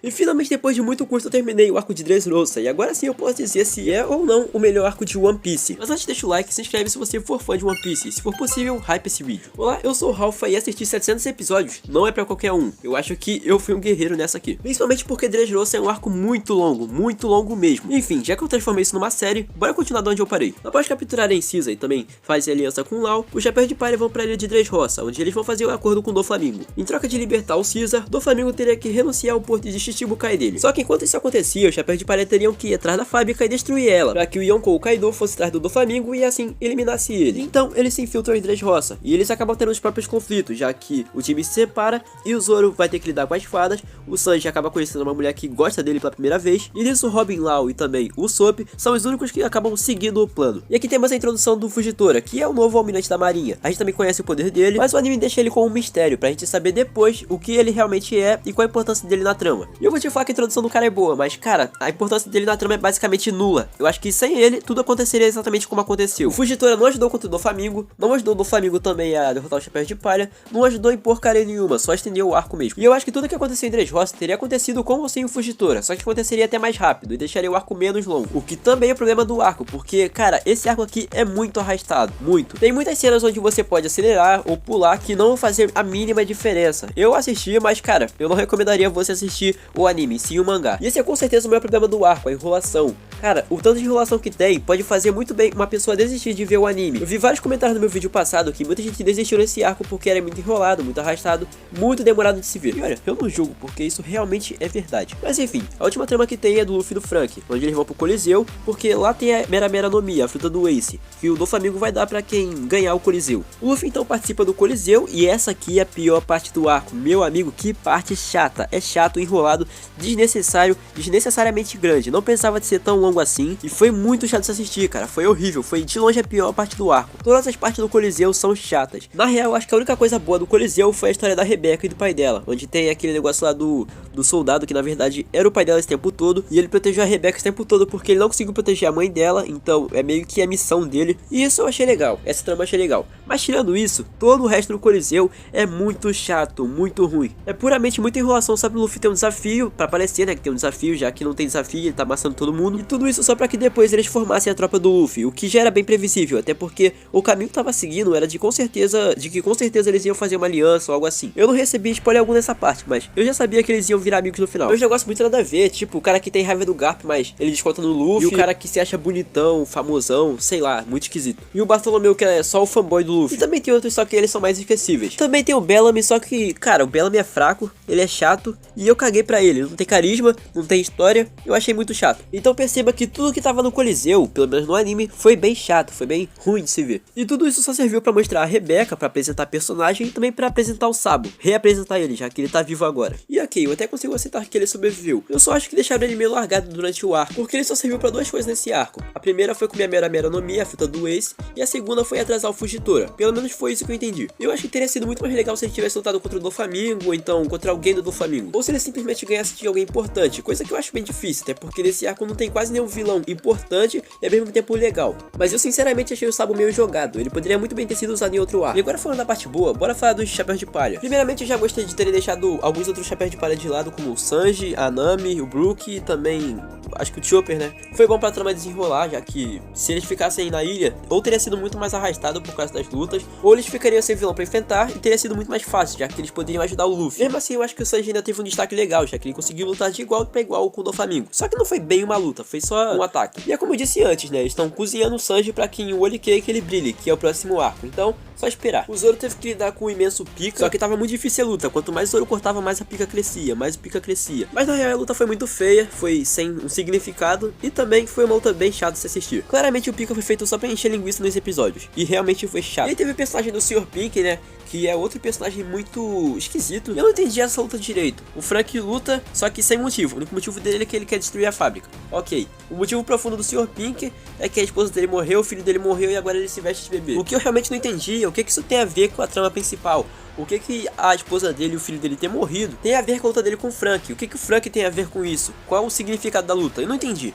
E finalmente, depois de muito custo, eu terminei o arco de Dressrosa, e agora sim eu posso dizer se é ou não o melhor arco de One Piece. Mas antes deixa o like e se inscreve se você for fã de One Piece, e se for possível, hype esse vídeo. Olá, eu sou o Ralpha e assistir 700 episódios não é pra qualquer um. Eu acho que eu fui um guerreiro nessa aqui. Principalmente porque Dressrosa é um arco muito longo mesmo. Enfim, já que eu transformei isso numa série, bora continuar de onde eu parei. Após capturarem Caesar e também fazem aliança com Law, os Chapéus de Palha vão pra ilha de Dressrosa, onde eles vão fazer um acordo com Doflamingo. Em troca de libertar o Caesar, Doflamingo teria que renunciar ao porto de Shichibukai dele. Só que enquanto isso acontecia, os Chapéus de Palha teriam que ir atrás da fábrica e destruir ela, para que o Yonkou Kaido fosse atrás do Doflamingo e assim eliminasse ele. Então eles se infiltram em Dressrosa, e eles acabam tendo os próprios conflitos, já que o time se separa e o Zoro vai ter que lidar com as fadas, o Sanji acaba conhecendo uma mulher que gosta dele pela primeira vez, e nisso o Robin, Law e também o Sop são os únicos que acabam seguindo o plano. E aqui temos a introdução do Fujitora, que é o novo almirante da marinha. A gente também conhece o poder dele, mas o anime deixa ele com um mistério, pra gente saber depois o que ele realmente é e qual a importância dele na trama. E eu vou te falar que a introdução do cara é boa, mas cara, a importância dele na trama é basicamente nula. Eu acho que sem ele, tudo aconteceria exatamente como aconteceu. O Fujitora não ajudou contra o Doflamingo, não ajudou o Doflamingo também a derrotar os Chapéus de Palha, não ajudou em porcaria nenhuma, só estendeu o arco mesmo. E eu acho que tudo que aconteceu em Dressrosa teria acontecido com ou sem o Fujitora, só que aconteceria até mais rápido e deixaria o arco menos longo. O que também é o problema do arco, porque, cara, esse arco aqui é muito arrastado, muito. Tem muitas cenas onde você pode acelerar ou pular que não vão fazer a mínima diferença. Eu assisti, mas, cara, eu não recomendaria você assistir o anime, sim o mangá. E esse é com certeza o maior problema do arco, a enrolação. Cara, o tanto de enrolação que tem pode fazer muito bem uma pessoa desistir de ver o anime. Eu vi vários comentários no meu vídeo passado que muita gente desistiu nesse arco porque era muito enrolado, muito arrastado, muito demorado de se ver. E olha, eu não julgo porque isso realmente é verdade. Mas enfim, a última trama que tem é do Luffy e do Frank, onde eles vão pro Coliseu, porque lá tem a Mera Mera no Mi, a fruta do Ace, que o Doflamingo vai dar pra quem ganhar o Coliseu. O Luffy então participa do Coliseu e essa aqui é a pior parte do arco. Meu amigo, que parte chata. É chato, enrolado, desnecessário, desnecessariamente grande. Não pensava de ser tão longo assim e foi muito chato de se assistir, cara. Foi horrível, foi de longe a pior parte do arco. Todas as partes do Coliseu são chatas. Na real, acho que a única coisa boa do Coliseu foi a história da Rebeca e do pai dela, onde tem aquele negócio lá do soldado que na verdade era o pai dela esse tempo todo e ele protegeu a Rebeca esse tempo todo porque ele não conseguiu proteger a mãe dela, então é meio que a missão dele e isso eu achei legal, essa trama eu achei legal. Mas tirando isso, todo o resto do Coliseu é muito chato, muito ruim. É puramente muita enrolação só pro Luffy ter um desafio, pra aparecer, né, que tem um desafio, já que não tem desafio, ele tá amassando todo mundo. E tudo isso só pra que depois eles formassem a tropa do Luffy, o que já era bem previsível, até porque o caminho que tava seguindo era de que com certeza eles iam fazer uma aliança ou algo assim. Eu não recebi spoiler algum nessa parte, mas eu já sabia que eles iam virar amigos no final. Eu já gosto muito nada a ver, tipo, o cara que tem raiva do Garp, mas ele desconta no Luffy, e o cara que se acha bonitão, famosão, sei lá, muito esquisito. E o Bartolomeu que é só o fanboy do Luffy. E também tem outros, só que eles são mais esquecíveis. Também tem o Bellamy, só que, cara, o Bellamy é fraco, ele é chato, e eu caguei pra ele. Não tem carisma, não tem história, eu achei muito chato. Então perceba que tudo que tava no Coliseu, pelo menos no anime, foi bem chato, foi bem ruim de se ver. E tudo isso só serviu pra mostrar a Rebeca, pra apresentar a personagem e também pra apresentar o Sabo, reapresentar ele, já que ele tá vivo agora. E ok, eu até consigo aceitar que ele sobreviveu. Eu só acho que deixaram ele meio largado durante o arco, porque ele só serviu pra duas coisas nesse arco. A primeira foi comer a Mera Mera no Mi, a fruta do Ace, e a segunda foi atrasar o Fujitora. Pelo menos foi isso que eu entendi. Eu acho que teria sido muito mais legal se ele tivesse lutado contra o Doflamingo, ou então contra alguém do Doflamingo. Ou se ele simplesmente ganhasse de alguém importante, coisa que eu acho bem difícil, até porque nesse arco não tem quase nenhum vilão importante e ao mesmo tempo legal. Mas eu sinceramente achei o Sabo meio jogado, ele poderia muito bem ter sido usado em outro arco. E agora falando da parte boa, bora falar dos Chapéus de Palha. Primeiramente eu já gostei de terem deixado alguns outros Chapéus de Palha de lado, como o Sanji, a Nami, o Brook e também acho que o Chopper, né? Foi bom pra trama desenrolar, já que se eles ficassem na ilha, ou teria sido muito mais arrastado por causa das lutas, ou eles ficariam sem vilão pra enfrentar e teria sido muito mais fácil, já que eles poderiam ajudar o Luffy. Mesmo assim, eu acho que o Sanji ainda teve um destaque legal, já que ele conseguiu lutar de igual pra igual com o Doflamingo. Só que não foi bem uma luta, foi só um ataque. E é como eu disse antes, né? Eles estão cozinhando o Sanji pra que o Whole Cake ele brilhe, que é o próximo arco. Então, só esperar. O Zoro teve que lidar com o imenso pica, só que tava muito difícil a luta. Quanto mais o Zoro cortava, mais a pica crescia, mais o pica crescia. Mas na real a luta foi muito feia, foi sem um significado e também foi uma luta bem chata de se assistir. Claramente o pica foi feito só pra encher linguiça nos episódios, e realmente foi chato. E aí teve o personagem do Sr. Pink, né? Que é outro personagem muito esquisito. Eu não entendi essa luta direito. O Frank luta, só que sem motivo. O único motivo dele é que ele quer destruir a fábrica. Ok. O motivo profundo do Sr. Pink é que a esposa dele morreu, o filho dele morreu e agora ele se veste de bebê. O que eu realmente não entendi é o que isso tem a ver com a trama principal. O que a esposa dele e o filho dele ter morrido tem a ver com a luta dele com o Frank? O que o Frank tem a ver com isso? Qual o significado da luta? Eu não entendi.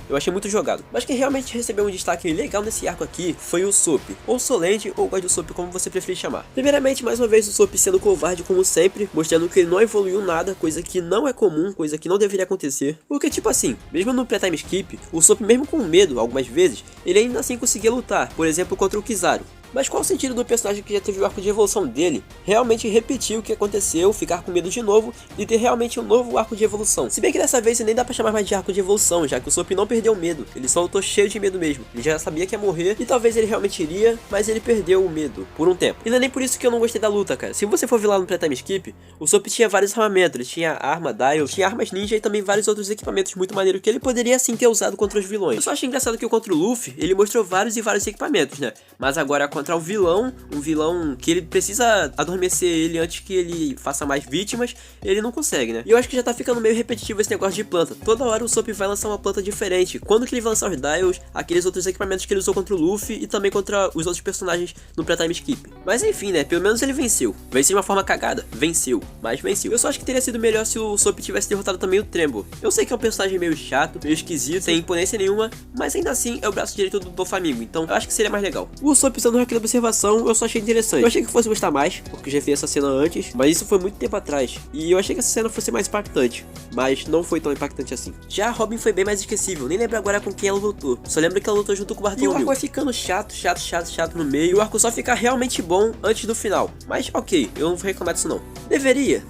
Eu achei muito jogado. Mas quem realmente recebeu um destaque legal nesse arco aqui foi o Soap, ou Solende, ou God Soap, como você preferir chamar. Primeiramente, mais uma vez, o Soap sendo covarde como sempre, mostrando que ele não evoluiu nada, coisa que não é comum, coisa que não deveria acontecer. Porque tipo assim, mesmo no pré-time skip, o Soap mesmo com medo, algumas vezes, ele ainda assim conseguia lutar, por exemplo contra o Kizaru. Mas qual o sentido do personagem que já teve o arco de evolução dele realmente repetir o que aconteceu, ficar com medo de novo e ter realmente um novo arco de evolução? Se bem que dessa vez nem dá pra chamar mais de arco de evolução, já que o Soap não perdeu medo, ele só lutou cheio de medo mesmo. Ele já sabia que ia morrer e talvez ele realmente iria, mas ele perdeu o medo por um tempo. E não é nem por isso que eu não gostei da luta, cara. Se você for ver lá no pré-time skip, o Soap tinha vários armamentos, ele tinha arma, dial, tinha armas ninja e também vários outros equipamentos muito maneiros que ele poderia sim ter usado contra os vilões. Eu só achei engraçado que contra o Luffy, ele mostrou vários equipamentos, né? Mas agora contra o vilão, um vilão que ele precisa adormecer ele antes que ele faça mais vítimas, ele não consegue, né? E eu acho que já tá ficando meio repetitivo esse negócio de planta. Toda hora o Soap vai lançar uma planta diferente. Quando que ele vai lançar os dials, aqueles outros equipamentos que ele usou contra o Luffy e também contra os outros personagens no pré-time skip. Mas enfim, né? Pelo menos ele venceu. Venceu de uma forma cagada. Venceu. Mas venceu. Eu só acho que teria sido melhor se o Soap tivesse derrotado também o Tremble. Eu sei que é um personagem meio chato, meio esquisito, sem imponência nenhuma, mas ainda assim é o braço direito do Doflamingo, então eu acho que seria mais legal. O Soap usando aqui da observação, eu só achei interessante. Eu achei que fosse gostar mais, porque já vi essa cena antes, mas isso foi muito tempo atrás. E eu achei que essa cena fosse mais impactante, mas não foi tão impactante assim. Já a Robin foi bem mais esquecível, nem lembro agora com quem ela lutou. Só lembro que ela lutou junto com o Bartolomeu. E o arco vai ficando chato no meio, e o arco só fica realmente bom antes do final. Mas ok, eu não vou reclamar disso não. Deveria,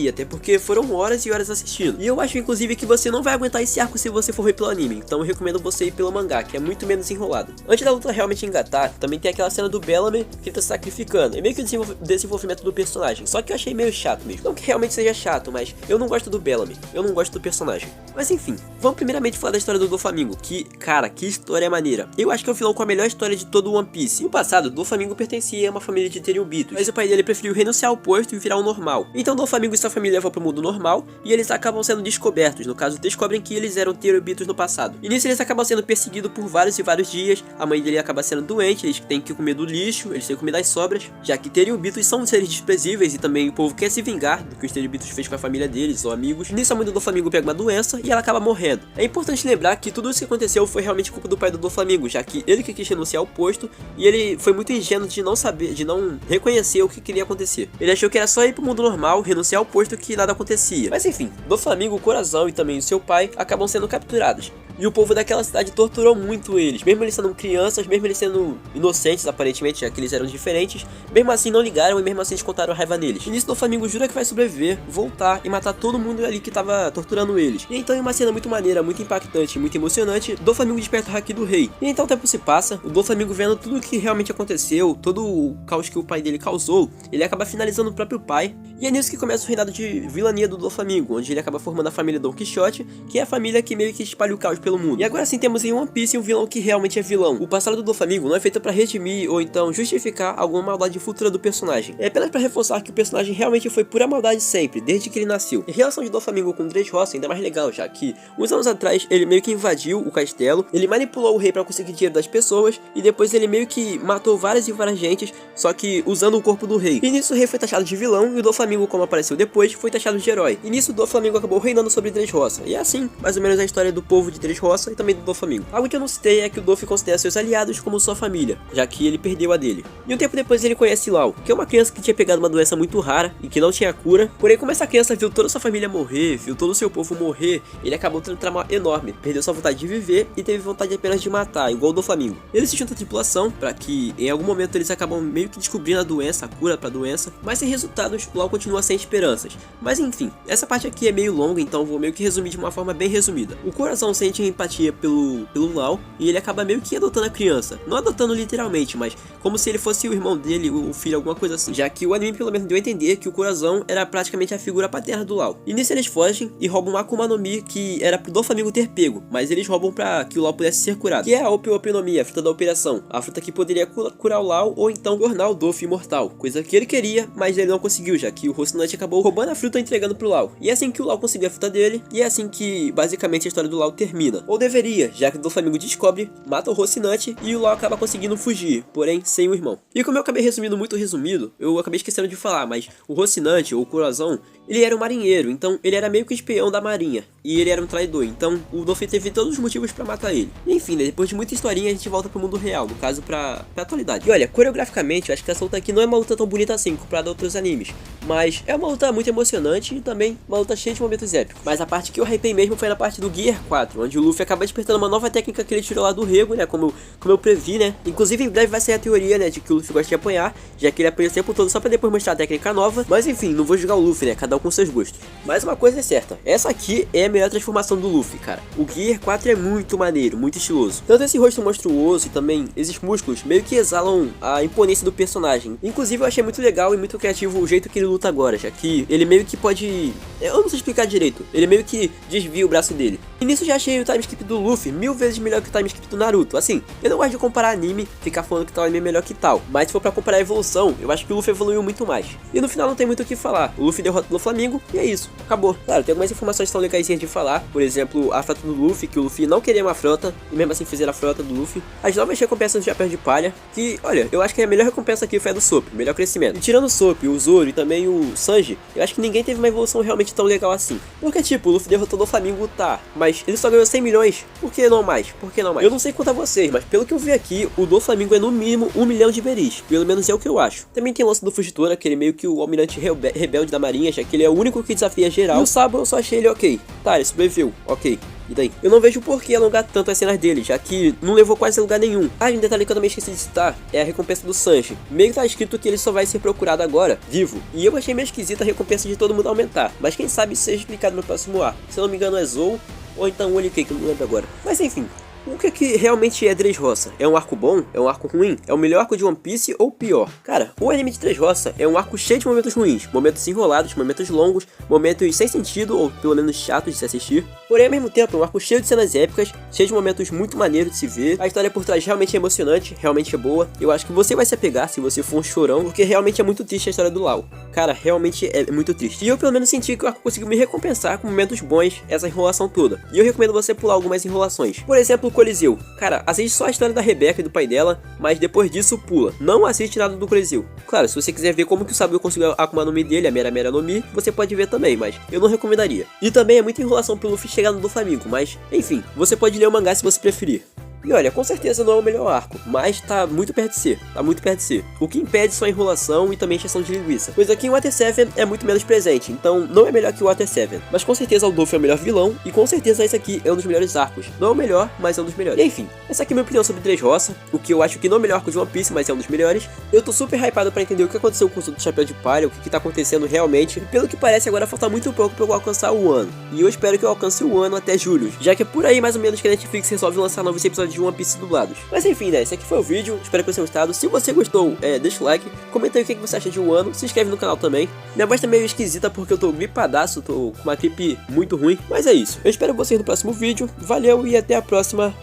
até porque foram horas e horas assistindo. E eu acho inclusive que você não vai aguentar esse arco se você for ver pelo anime, então eu recomendo você ir pelo mangá, que é muito menos enrolado. Antes da luta realmente engatar, também tem aquela cena do Bellamy que tá se sacrificando. É meio que o desenvolvimento do personagem, só que eu achei meio chato mesmo. Não que realmente seja chato, mas eu não gosto do Bellamy, eu não gosto do personagem. Mas enfim, vamos primeiramente falar da história do Doflamingo, que, cara, que história maneira. Eu acho que é o vilão com a melhor história de todo o One Piece. No passado, Doflamingo pertencia a uma família de Teriubitos, mas o pai dele preferiu renunciar ao posto e virar um normal. Então Doflamingo e sua família vão pro mundo normal, e eles acabam sendo descobertos, no caso descobrem que eles eram Teriubitos no passado. E nisso eles acabam sendo perseguidos por vários e vários dias, a mãe dele acaba sendo doente, eles têm que comer do lixo, eles têm que comer das sobras, já que Teriubitos são seres desprezíveis e também o povo quer se vingar do que os Teriubitos fez com a família deles ou amigos. Nisso a mãe do Doflamingo pega uma doença e ela acaba morrendo. É importante lembrar que tudo isso que aconteceu foi realmente culpa do pai do Doflamingo, já que ele que quis renunciar ao posto e ele foi muito ingênuo de não saber, de não reconhecer o que queria acontecer. Ele achou que era só ir pro mundo normal, renunciar ao posto que nada acontecia. Mas enfim, Doflamingo, o Corazão e também o seu pai acabam sendo capturados. E o povo daquela cidade torturou muito eles, mesmo eles sendo crianças, mesmo eles sendo inocentes aparentemente, já que eles eram diferentes, mesmo assim não ligaram e mesmo assim eles contaram raiva neles. E nisso Doflamingo jura que vai sobreviver, voltar e matar todo mundo ali que tava torturando eles. E então em uma cena muito maneira, muito impactante, muito emocionante, Doflamingo desperta o Haki do Rei. E então o tempo se passa, o Doflamingo vendo tudo o que realmente aconteceu, todo o caos que o pai dele causou, ele acaba finalizando o próprio pai. E é nisso que começa o reinado de vilania do Doflamingo, onde ele acaba formando a família Don Quixote, que é a família que meio que espalha o caos pelo mundo. E agora sim temos em One Piece um vilão que realmente é vilão. O passado do Doflamingo não é feito pra redimir ou então justificar alguma maldade futura do personagem. É apenas pra reforçar que o personagem realmente foi pura maldade sempre, desde que ele nasceu. E a relação de Doflamingo com Dressrosa ainda é mais legal, já que uns anos atrás ele meio que invadiu o castelo, ele manipulou o rei pra conseguir dinheiro das pessoas e depois ele meio que matou várias e várias gentes, só que usando o corpo do rei. E nisso o rei foi taxado de vilão e o Doflamingo, como apareceu depois, foi taxado de herói. E nisso o Doflamingo acabou reinando sobre Dressrosa. E é assim, mais ou menos a história do povo de Dressrosa e também do Doflamingo. Algo que eu não citei é que o Doff considera seus aliados como sua família, já que ele perdeu a dele. E um tempo depois ele conhece Law, que é uma criança que tinha pegado uma doença muito rara e que não tinha cura. Porém, como essa criança viu toda sua família morrer, viu todo o seu povo morrer, ele acabou tendo um trauma enorme, perdeu sua vontade de viver e teve vontade apenas de matar, igual o Doflamingo. Ele se junta à tripulação para que em algum momento eles acabam meio que descobrindo a doença, a cura pra doença, mas sem resultados, Law continua sem esperanças. Mas enfim, essa parte aqui é meio longa, então vou meio que resumir de uma forma bem resumida. O Coração sente empatia pelo Law e ele acaba meio que adotando a criança. Não adotando literalmente, mas como se ele fosse o irmão dele, o filho, alguma coisa assim. Já que o anime pelo menos deu a entender que o Coração era praticamente a figura paterna do Law. E nisso eles fogem e roubam uma Akuma no Mi que era pro Doflamingo ter pego, mas eles roubam pra que o Law pudesse ser curado. Que é a Ope no Mi, a fruta da operação. A fruta que poderia curar o Law ou então tornar o Doff imortal. Coisa que ele queria, mas ele não conseguiu, já que o Rocinante acabou roubando a fruta e entregando pro Law. E é assim que o Law conseguiu a fruta dele, e é assim que basicamente a história do Law termina. termina. Ou deveria, já que o Doflamingo descobre, mata o Rocinante e o Law acaba conseguindo fugir, porém sem o irmão. E como eu acabei resumindo muito resumido, eu acabei esquecendo de falar, mas o Rocinante, ou Corazon, ele era um marinheiro, então ele era meio que espião da marinha. E ele era um traidor, então o Luffy teve todos os motivos pra matar ele. E, enfim, né, depois de muita historinha a gente volta pro mundo real, no caso pra atualidade. E olha, coreograficamente eu acho que essa luta aqui não é uma luta tão bonita assim, comparada a outros animes. Mas é uma luta muito emocionante e também uma luta cheia de momentos épicos. Mas a parte que eu hypei mesmo foi na parte do Gear 4, onde o Luffy acaba despertando uma nova técnica que ele tirou lá do Rego, né, como eu previ, né. Inclusive em breve vai sair a teoria, né, de que o Luffy gosta de apanhar, já que ele apanha o tempo todo só pra depois mostrar a técnica nova. Mas enfim, não vou julgar o Luffy, né, cada um com seus gostos. Mas uma coisa é certa, essa aqui é a melhor transformação do Luffy, cara. O Gear 4 é muito maneiro, muito estiloso. Tanto esse rosto monstruoso e também esses músculos meio que exalam a imponência do personagem. Inclusive eu achei muito legal e muito criativo o jeito que ele luta agora, já que ele meio que pode... eu não sei explicar direito. Ele meio que desvia o braço dele. E nisso já achei o time skip do Luffy 1000 vezes melhor que o time skip do Naruto. Assim, eu não gosto de comparar anime, ficar falando que tal anime é melhor que tal. Mas se for pra comparar a evolução, eu acho que o Luffy evoluiu muito mais. E no final não tem muito o que falar. O Luffy derrota o Doflamingo e é isso. Acabou. Claro, tem algumas informações que são legais de falar. Por exemplo, a frota do Luffy, que o Luffy não queria uma frota, e mesmo assim fizeram a frota do Luffy. As novas recompensas do Chapéu de Palha, que, olha, eu acho que a melhor recompensa aqui foi a do Sop, melhor crescimento. E tirando o Sop, o Zoro e também o Sanji, eu acho que ninguém teve uma evolução realmente tão legal assim. Porque tipo, o Luffy derrotou o Doflamingo, tá, mas ele só ganhou 100 milhões, por que não mais? Por que não mais? Eu não sei quanto a vocês, mas pelo que eu vi aqui, o Doflamingo é no mínimo 1 milhão de beris, pelo menos é o que eu acho. Também tem o lance do Fugitora, que ele é meio que o almirante rebelde da marinha, já que ele é o único que desafia geral. E o Sabo eu só achei ele ok, tá, ele sobreviveu, ok. E daí? Eu não vejo por que alongar tanto as cenas dele, já que não levou quase a lugar nenhum. Ah, e um detalhe que eu também esqueci de citar é a recompensa do Sanji. Meio que tá escrito que ele só vai ser procurado agora, vivo. E eu achei meio esquisita a recompensa de todo mundo aumentar. Mas quem sabe isso seja explicado no próximo arco. Se eu não me engano é Zou, ou então Only Cake, que eu não lembro agora. Mas enfim. O que realmente é Dressrosa? É um arco bom? É um arco ruim? É o melhor arco de One Piece ou pior? Cara, o anime de Dressrosa é um arco cheio de momentos ruins, momentos enrolados, momentos longos, momentos sem sentido ou pelo menos chatos de se assistir. Porém, ao mesmo tempo, é um arco cheio de cenas épicas, cheio de momentos muito maneiros de se ver. A história por trás realmente é emocionante, realmente é boa. Eu acho que você vai se apegar se você for um chorão, porque realmente é muito triste a história do Law. Cara, realmente é muito triste. E eu pelo menos senti que o arco conseguiu me recompensar com momentos bons, essa enrolação toda. E eu recomendo você pular algumas enrolações. Por exemplo, o Coliseu. Cara, assiste só a história da Rebeca e do pai dela, mas depois disso pula. Não assiste nada do Coliseu. Claro, se você quiser ver como que o Sabo conseguiu a Akuma no Mi dele, a Mera Mera no Mi, você pode ver também, mas eu não recomendaria. E também é muita enrolação pro Luffy chegar no Doflamingo, mas enfim, você pode ler o mangá se você preferir. E olha, com certeza não é o melhor arco, mas tá muito perto de ser, O que impede só a enrolação e também a encheção de linguiça. Pois aqui o Water 7 é muito menos presente, então não é melhor que o Water 7. Mas com certeza o Luffy é o melhor vilão, e com certeza esse aqui é um dos melhores arcos. Não é o melhor, mas é um dos melhores. E enfim, essa aqui é a minha opinião sobre Dressrosa, o que eu acho que não é o melhor arco de One Piece, mas é um dos melhores. Eu tô super hypado pra entender o que aconteceu com o do Chapéu de Palha, o que tá acontecendo realmente. E pelo que parece agora falta muito pouco pra eu alcançar o ano. E eu espero que eu alcance o ano até julho, já que é por aí mais ou menos que a Netflix resolve lançar novos episódios de One Piece dublados. Mas enfim, né, esse aqui foi o vídeo, espero que vocês tenham gostado. Se você gostou, deixa o like, comenta aí o que você acha de Wano, se inscreve no canal também. Minha voz tá meio esquisita porque eu tô gripadaço, tô com uma gripe muito ruim, mas é isso. Eu espero vocês no próximo vídeo, valeu e até a próxima,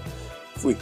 fui.